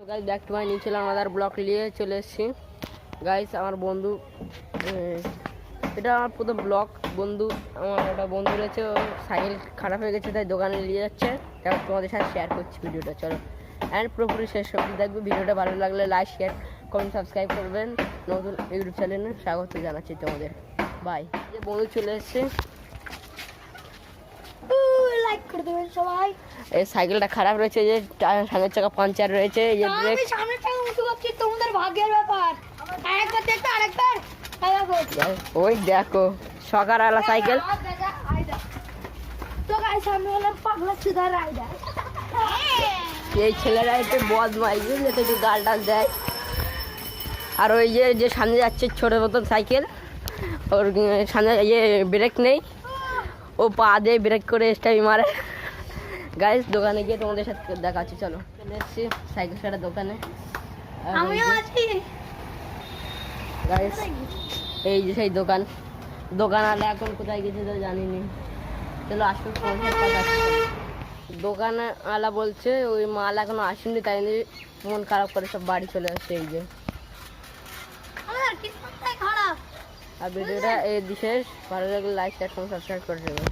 Guys back to my new channel আমাদের blog নিয়ে চলে এসেছি। গাইস আমার বন্ধু, এটা আমার প্রথম ব্লগ। বন্ধু, আমার একটা বন্ধু রয়েছে, সাইকেল খারাপ হয়ে গেছে তাই দোকানে নিয়ে যাচ্ছে। তারপর তোমাদের সাথে শেয়ার করছি ভিডিওটা, চলো অ্যান্ড পুরোপুরি শেষ অবধি দেখবে। ভিডিওটা ভালো লাগলে লাইক, শেয়ার, কমেন্ট, সাবস্ক্রাইব করবেন। নতুন ইউটিউব চ্যানেলে স্বাগত জানাচ্ছি তোমাদের। বাই। যে বন্ধু চলে এসছে, লাইক করে দেবেন সবাই। এই সাইকেলটা খারাপ রয়েছে, যে সামনের চাকা পাঞ্চার রয়েছে, এই যে ব্রেক। আমি সামনের চাকা উঁচু করছি, তোমাদের ভাগ্যের ব্যাপার। আরেকবার দেখো, আরেকবার ওই দেখো সকারওয়ালা সাইকেল। তো গাইস আমি হলাম পাগলা সুধা রাইডার। এই ছেলেরা একটু বদমাইশ, বুঝলে তো, একটু গাল টাল দেয়। আর ওই যে সামনে যাচ্ছে ছোট মতন সাইকেল, ওর সামনে ইয়ে ব্রেক নেই, ও পা দিয়ে ব্রেক করে স্টাইল মারে। গাইস দোকানে গিয়ে তোমাদের সাথে দেখাচ্ছি, চলো। চলে এসেছি সাইকেল সেটার দোকানে। আমিও আছি গাইস এই যে সেই দোকানওয়ালা এখন কোথায় গেছে তো জানিনি। চলো আসুন, দোকানওয়ালা বলছে ওই মাল এখনো আসেনি, তাই নিয়ে মন খারাপ করে সব বাড়ি চলে আসছে। এই যে আমার কিসমতটাই খারাপ। আর ভিডিওটা এই বিশেষ ভালো লাগলে লাইক, শেয়ার, সাবস্ক্রাইব করে দেবেন।